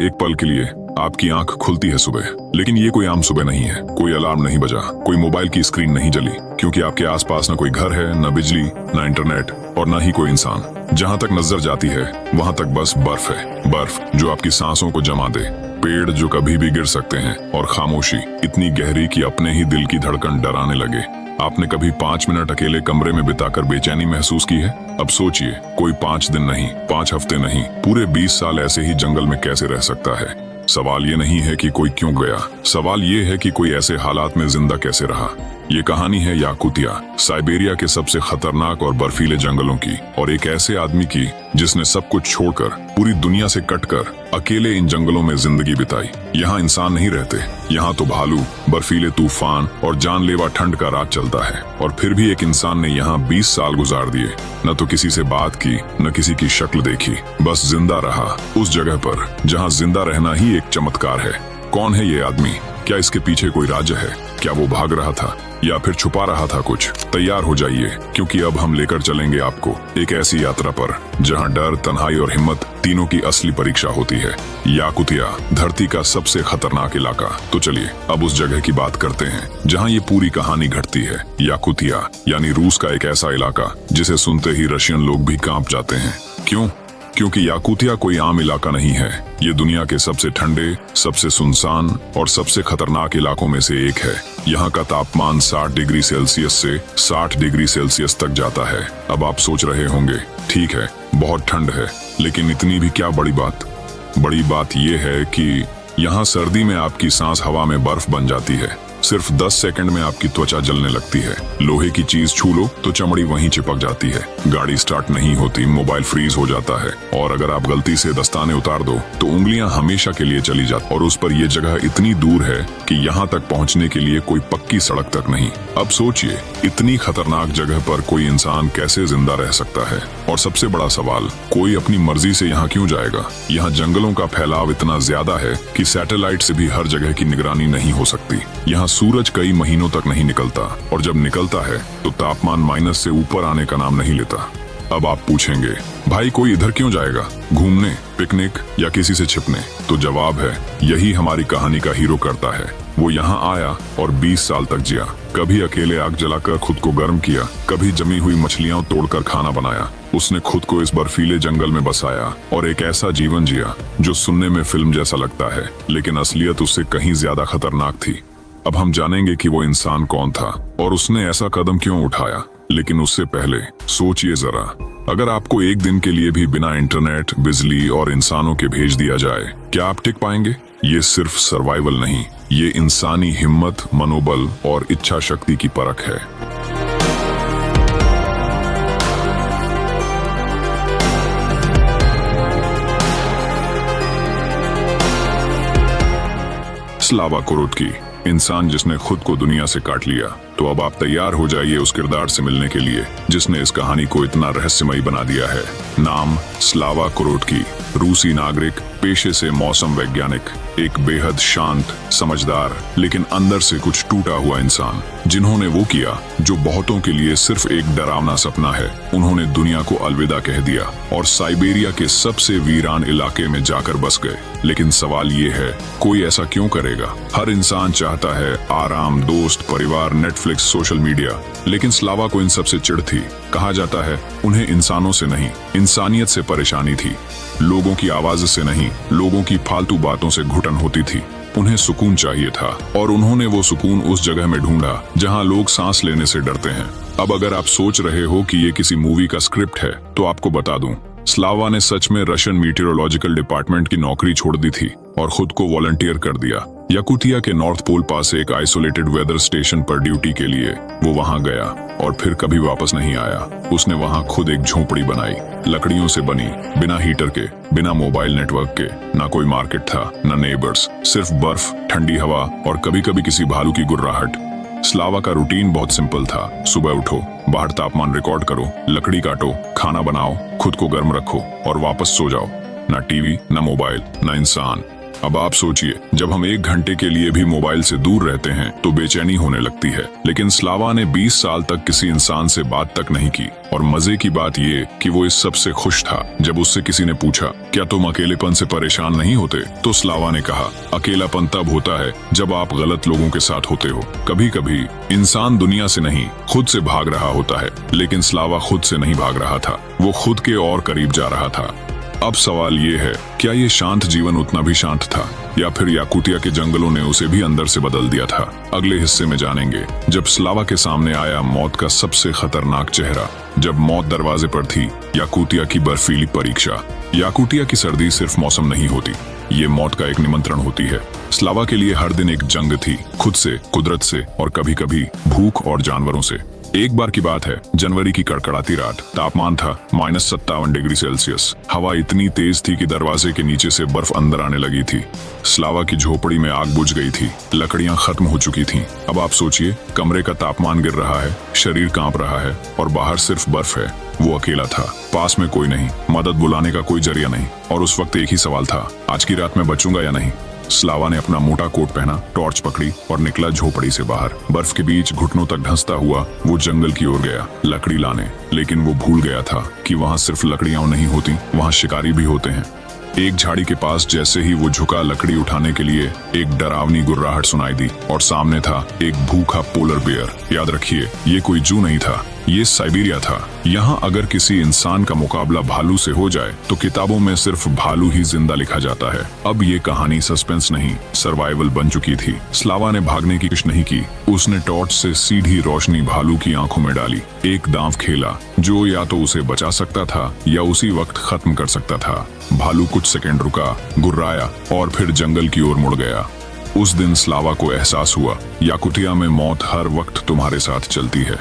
एक पल के लिए आपकी आंख खुलती है सुबह, लेकिन ये कोई आम सुबह नहीं है। कोई अलार्म नहीं बजा, कोई मोबाइल की स्क्रीन नहीं जली, क्योंकि आपके आसपास न कोई घर है, न बिजली, न इंटरनेट और न ही कोई इंसान। जहां तक नजर जाती है वहां तक बस बर्फ है, बर्फ जो आपकी सांसों को जमा दे, पेड़ जो कभी भी गिर सकते हैं और खामोशी इतनी गहरी कि अपने ही दिल की धड़कन डराने लगे। आपने कभी 5 मिनट अकेले कमरे में बिताकर बेचैनी महसूस की है? अब सोचिए, कोई 5 दिन नहीं, 5 हफ्ते नहीं, पूरे 20 साल ऐसे ही जंगल में कैसे रह सकता है? सवाल ये नहीं है कि कोई क्यों गया, सवाल ये है कि कोई ऐसे हालात में जिंदा कैसे रहा। ये कहानी है याकुतिया, साइबेरिया के सबसे खतरनाक और बर्फीले जंगलों की, और एक ऐसे आदमी की जिसने सब कुछ छोड़कर, पूरी दुनिया से कटकर अकेले इन जंगलों में जिंदगी बिताई। यहाँ इंसान नहीं रहते, यहाँ तो भालू, बर्फीले तूफान और जानलेवा ठंड का राज चलता है। और फिर भी एक इंसान ने यहाँ 20 साल गुजार दिए, न तो किसी से बात की, न किसी की शक्ल देखी, बस जिंदा रहा उस जगह पर जहाँ जिंदा रहना ही एक चमत्कार है। कौन है ये आदमी? क्या इसके पीछे कोई राज है? क्या वो भाग रहा था या फिर छुपा रहा था कुछ? तैयार हो जाइए, क्योंकि अब हम लेकर चलेंगे आपको एक ऐसी यात्रा पर जहां डर, तन्हाई और हिम्मत तीनों की असली परीक्षा होती है। याकुतिया, धरती का सबसे खतरनाक इलाका। तो चलिए अब उस जगह की बात करते हैं जहां ये पूरी कहानी घटती है। याकुतिया यानी रूस का एक ऐसा इलाका जिसे सुनते ही रशियन लोग भी कांप जाते हैं। क्यों? क्योंकि याकुतिया कोई आम इलाका नहीं है। ये दुनिया के सबसे ठंडे, सबसे सुनसान और सबसे खतरनाक इलाकों में से एक है। यहाँ का तापमान 60 डिग्री सेल्सियस से 60 डिग्री सेल्सियस तक जाता है। अब आप सोच रहे होंगे, ठीक है, बहुत ठंड है, लेकिन इतनी भी क्या बड़ी बात? बड़ी बात यह है कि यहाँ सर्दी में आपकी सांस हवा में बर्फ बन जाती है। सिर्फ 10 सेकंड में आपकी त्वचा जलने लगती है। लोहे की चीज छू लो तो चमड़ी वहीं चिपक जाती है। गाड़ी स्टार्ट नहीं होती, मोबाइल फ्रीज हो जाता है, और अगर आप गलती से दस्ताने उतार दो तो उंगलियां हमेशा के लिए चली जाती। और उस पर यह जगह इतनी दूर है कि यहाँ तक पहुँचने के लिए कोई पक्की सड़क तक नहीं। अब सोचिए, इतनी खतरनाक जगह पर कोई इंसान कैसे जिंदा रह सकता है? और सबसे बड़ा सवाल, कोई अपनी मर्जी से यहाँ क्यों जाएगा? यहाँ जंगलों का फैलाव इतना ज्यादा है कि सैटेलाइट से भी हर जगह की निगरानी नहीं हो सकती। यहाँ सूरज कई महीनों तक नहीं निकलता, और जब निकलता है तो तापमान माइनस से ऊपर आने का नाम नहीं लेता। अब आप पूछेंगे, भाई कोई इधर क्यों जाएगा? घूमने, पिकनिक या किसी से छिपने? तो जवाब है, यही हमारी कहानी का हीरो करता है। वो यहाँ आया और 20 साल तक जिया। कभी अकेले आग जलाकर खुद को गर्म किया, कभी जमी हुई मछलियां तोड़कर खाना बनाया। उसने खुद को इस बर्फीले जंगल में बसाया और एक ऐसा जीवन जिया जो सुनने में फिल्म जैसा लगता है, लेकिन असलियत उससे कहीं ज्यादा खतरनाक थी। अब हम जानेंगे कि वो इंसान कौन था और उसने ऐसा कदम क्यों उठाया। लेकिन उससे पहले सोचिए जरा, अगर आपको एक दिन के लिए भी बिना इंटरनेट, बिजली और इंसानों के भेज दिया जाए, क्या आप टिक पाएंगे? ये सिर्फ सर्वाइवल नहीं, ये इंसानी हिम्मत, मनोबल और इच्छा शक्ति की परख है। स्लावा कोरोत्की, इंसान जिसने खुद को दुनिया से काट लिया। तो अब आप तैयार हो जाइए उस किरदार से मिलने के लिए जिसने इस कहानी को इतना रहस्यमयी बना दिया है। नाम स्लावा कोरोत्की, रूसी नागरिक, पेशे से मौसम वैज्ञानिक, एक बेहद शांत, समझदार लेकिन अंदर से कुछ टूटा हुआ इंसान, जिन्होंने वो किया जो बहुतों के लिए सिर्फ एक डरावना सपना है। उन्होंने दुनिया को अलविदा कह दिया और साइबेरिया के सबसे वीरान इलाके में जाकर बस गए। लेकिन सवाल ये है, कोई ऐसा क्यों करेगा? हर इंसान चाहता है आराम, दोस्त, परिवार, नेटफ्लिक्स, सोशल मीडिया, लेकिन स्लावा को इन सबसे चिढ़ थी। कहा जाता है उन्हें इंसानों से नहीं, इंसानियत से परेशानी थी। लोगों की आवाज से नहीं, लोगों की फालतू बातों से घुटन होती थी। उन्हें सुकून चाहिए था, और उन्होंने वो सुकून उस जगह में ढूंढा जहां लोग सांस लेने से डरते हैं। अब अगर आप सोच रहे हो कि ये किसी मूवी का स्क्रिप्ट है, तो आपको बता दूं, स्लावा ने सच में रशियन मीटियोरोलॉजिकल डिपार्टमेंट की नौकरी छोड़ दी थी और खुद को वॉलंटियर कर दिया। याकुतिया के नॉर्थ पोल पास एक आइसोलेटेड वेदर स्टेशन पर ड्यूटी के लिए वो वहां गया और फिर कभी वापस नहीं आया। उसने वहां खुद एक झोपड़ी बनाई, लकड़ियों से बनी, बिना हीटर के, बिना मोबाइल नेटवर्क के। ना कोई मार्केट था, ना नेबर्स, सिर्फ बर्फ, ठंडी हवा और कभी कभी किसी भालू की गुर्राहट। स्लावा का रूटीन बहुत सिंपल था। सुबह उठो, बाहर तापमान रिकॉर्ड करो, लकड़ी काटो, खाना बनाओ, खुद को गर्म रखो और वापस सो जाओ। ना टीवी, ना मोबाइल, ना इंसान, अब आप सोचिए, जब हम 1 घंटे के लिए भी मोबाइल से दूर रहते हैं तो बेचैनी होने लगती है, लेकिन स्लावा ने 20 साल तक किसी इंसान से बात तक नहीं की। और मजे की बात ये कि वो इस सब से खुश था। जब उससे किसी ने पूछा, क्या तुम अकेलेपन से परेशान नहीं होते, तो स्लावा ने कहा, अकेलापन तब होता है जब आप गलत लोगों के साथ होते हो। कभी कभी इंसान दुनिया से नहीं, खुद से भाग रहा होता है, लेकिन स्लावा खुद से नहीं भाग रहा था, वो खुद के और करीब जा रहा था। अब सवाल ये है, क्या ये शांत जीवन उतना भी शांत था, या फिर याकुतिया के जंगलों ने उसे भी अंदर से बदल दिया था? अगले हिस्से में जानेंगे, जब स्लावा के सामने आया मौत का सबसे खतरनाक चेहरा। जब मौत दरवाजे पर थी, याकुतिया की बर्फीली परीक्षा। याकुतिया की सर्दी सिर्फ मौसम नहीं होती, ये मौत का एक निमंत्रण होती है। स्लावा के लिए हर दिन एक जंग थी, खुद से, कुदरत से और कभी कभी भूख और जानवरों से। एक बार की बात है, जनवरी की कड़कड़ाती रात। तापमान था -57 डिग्री सेल्सियस। हवा इतनी तेज थी कि दरवाजे के नीचे से बर्फ अंदर आने लगी थी। स्लावा की झोपड़ी में आग बुझ गई थी, लकड़ियां खत्म हो चुकी थीं। अब आप सोचिए, कमरे का तापमान गिर रहा है, शरीर कांप रहा है और बाहर सिर्फ बर्फ है। वो अकेला था, पास में कोई नहीं, मदद बुलाने का कोई जरिया नहीं। और उस वक्त एक ही सवाल था, आज की रात में बचूंगा या नहीं। स्लावा ने अपना मोटा कोट पहना, टॉर्च पकड़ी और निकला झोपड़ी से बाहर। बर्फ के बीच घुटनों तक धंसता हुआ वो जंगल की ओर गया, लकड़ी लाने। लेकिन वो भूल गया था कि वहाँ सिर्फ लकड़ियां नहीं होती, वहाँ शिकारी भी होते हैं। एक झाड़ी के पास जैसे ही वो झुका लकड़ी उठाने के लिए, एक डरावनी गुर्राहट सुनाई दी और सामने था एक भूखा पोलर बेयर। याद रखिए, ये कोई जू नहीं था, ये साइबेरिया था। यहाँ अगर किसी इंसान का मुकाबला भालू से हो जाए तो किताबों में सिर्फ भालू ही जिंदा लिखा जाता है। अब ये कहानी सस्पेंस नहीं, सर्वाइवल बन चुकी थी। स्लावा ने भागने की कोशिश नहीं की, उसने टॉर्च से सीधी रोशनी भालू की आंखों में डाली। एक दांव खेला जो या तो उसे बचा सकता था या उसी वक्त खत्म कर सकता था। भालू कुछ सेकंड रुका, गुर्राया और फिर जंगल की ओर मुड़ गया। उस दिन स्लावा को एहसास हुआ, याकुतिया में मौत हर वक्त तुम्हारे साथ चलती है।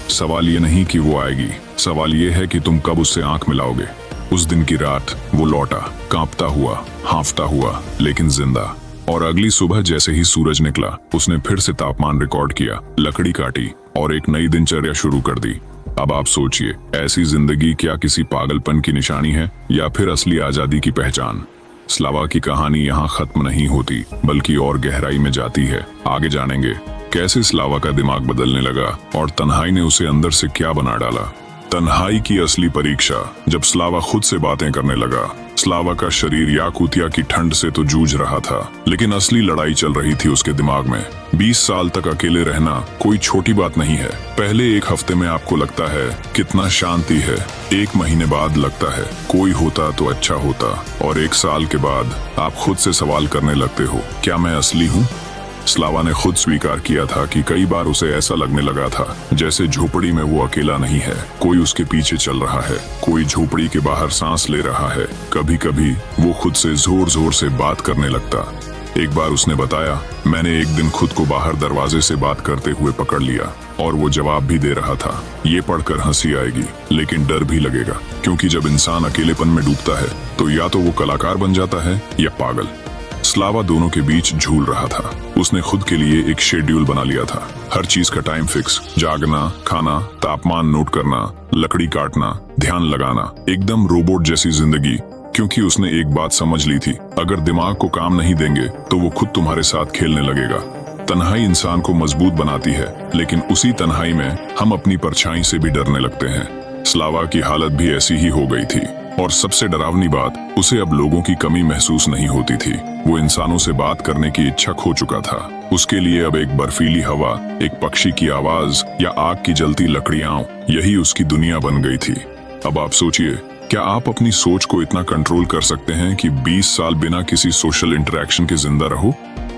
सवाल ये नहीं कि वो आएगी, सवाल ये है कि तुम कब उससे आंख मिलाओगे। उस दिन की रात वो लौटा, कांपता हुआ, हांफता हुआ, लेकिन जिंदा। और अगली सुबह जैसे ही सूरज निकला, उसने फिर से तापमान रिकॉर्ड किया, लकड़ी काटी और एक नई दिनचर्या शुरू कर दी। अब आप सोचिए, ऐसी जिंदगी क्या किसी पागलपन की निशानी है या फिर असली आजादी की पहचान? स्लावा की कहानी यहाँ खत्म नहीं होती, बल्कि और गहराई में जाती है। आगे जानेंगे कैसे स्लावा का दिमाग बदलने लगा और तन्हाई ने उसे अंदर से क्या बना डाला। तन्हाई की असली परीक्षा। जब स्लावा खुद से बातें करने लगा, स्लावा का शरीर याकुतिया की ठंड से तो जूझ रहा था, लेकिन असली लड़ाई चल रही थी उसके दिमाग में। 20 साल तक अकेले रहना कोई छोटी बात नहीं है। पहले एक हफ्ते में आपको लगता है कितना शांति है, 1 महीने बाद लगता है कोई होता तो अच्छा होता, और 1 साल के बाद आप खुद से सवाल करने लगते हो, क्या मैं असली हूँ? स्लावा ने खुद स्वीकार किया था कि कई बार उसे ऐसा लगने लगा था जैसे झोपड़ी में वो अकेला नहीं है, कोई उसके पीछे चल रहा है, कोई झोपड़ी के बाहर सांस ले रहा है। कभी कभी वो खुद से जोर जोर से बात करने लगता। एक बार उसने बताया, मैंने एक दिन खुद को बाहर दरवाजे से बात करते हुए पकड़ लिया और वो जवाब भी दे रहा था। ये पढ़कर हंसी आएगी, लेकिन डर भी लगेगा, क्योंकि जब इंसान अकेलेपन में डूबता है तो या तो वो कलाकार बन जाता है या पागल। स्लावा दोनों के बीच झूल रहा था। उसने खुद के लिए एक शेड्यूल बना लिया था, हर चीज का टाइम फिक्स, जागना, खाना, तापमान नोट करना, लकड़ी काटना, ध्यान लगाना, एकदम रोबोट जैसी जिंदगी। क्योंकि उसने एक बात समझ ली थी, अगर दिमाग को काम नहीं देंगे तो वो खुद तुम्हारे साथ खेलने लगेगा। तन्हाई इंसान को मजबूत बनाती है, लेकिन उसी तन्हाई में हम अपनी परछाई से भी डरने लगते हैं। स्लावा की हालत भी ऐसी ही हो गई थी, और सबसे डरावनी बात, उसे अब लोगों की कमी महसूस नहीं होती थी। वो इंसानों से बात करने की इच्छा खो चुका था। उसके लिए अब एक बर्फीली हवा, एक पक्षी की आवाज या आग की जलती लकड़ियां, यही उसकी दुनिया बन गई थी। अब आप सोचिए, क्या आप अपनी सोच को इतना कंट्रोल कर सकते हैं कि 20 साल बिना किसी सोशल इंटरेक्शन के जिंदा रहो?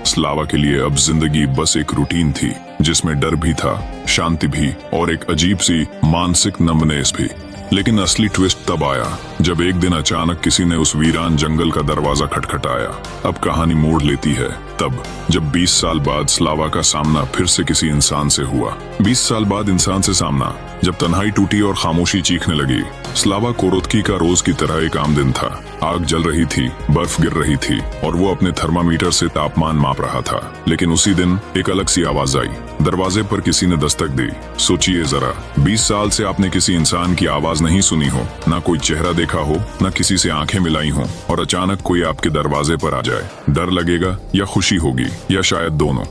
स्लावा के लिए अब जिंदगी बस एक रूटीन थी, जिसमें डर भी था, शांति भी और एक अजीब सी मानसिक नम्बनेस भी। लेकिन असली ट्विस्ट तब आया जब एक दिन अचानक किसी ने उस वीरान जंगल का दरवाजा खटखटाया। अब कहानी मोड़ लेती है तब, जब 20 साल बाद स्लावा का सामना फिर से किसी इंसान से हुआ। 20 साल बाद इंसान से सामना, जब तन्हाई टूटी और खामोशी चीखने लगी। स्लावा कोरोत्की का रोज की तरह एक आम दिन था। आग जल रही थी, बर्फ गिर रही थी और वो अपने थर्मामीटर से तापमान माप रहा था। लेकिन उसी दिन एक अलग सी आवाज आई। दरवाजे पर किसी ने दस्तक दी। सोचिए जरा, 20 साल से आपने किसी इंसान की आवाज नहीं सुनी हो, ना कोई चेहरा देखा हो, ना किसी से आंखें मिलाई हो, और अचानक कोई आपके दरवाजे पर आ जाए। डर लगेगा या खुशी होगी, या शायद दोनों।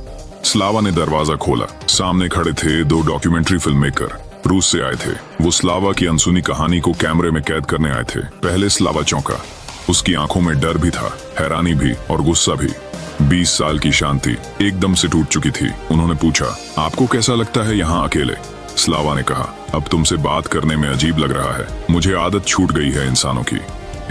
स्लावा ने दरवाजा खोला। सामने खड़े थे दो डॉक्यूमेंट्री फिल्म मेकर, रूस से आए थे। वो स्लावा की अनसुनी कहानी को कैमरे में कैद करने आए थे। पहले स्लावा चौंका। उसकी आंखों में डर भी था, हैरानी भी और गुस्सा भी। 20 साल की शांति एकदम से टूट चुकी थी। उन्होंने पूछा, आपको कैसा लगता है यहाँ अकेले? स्लावा ने कहा, अब तुमसे बात करने में अजीब लग रहा है। मुझे आदत छूट गई है इंसानों की।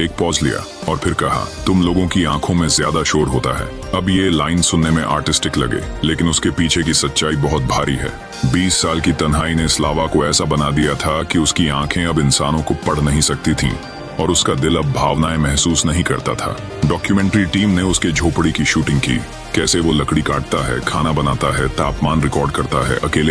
एक पॉज लिया और फिर कहा, तुम लोगों की आंखों में ज्यादा शोर होता है। अब ये लाइन सुनने में आर्टिस्टिक लगे, लेकिन उसके पीछे की सच्चाई बहुत भारी है। 20 साल की तन्हाई ने स्लावा को ऐसा बना दिया था कि उसकी आंखें अब इंसानों को पढ़ नहीं सकती थीं और उसका दिल अब भावनाएं महसूस नहीं करता था। डॉक्यूमेंट्री टीम ने उसके झोपड़ी की शूटिंग की, कैसे वो लकड़ी काटता है, खाना बनाता है, तापमान रिकॉर्ड करता है, अकेले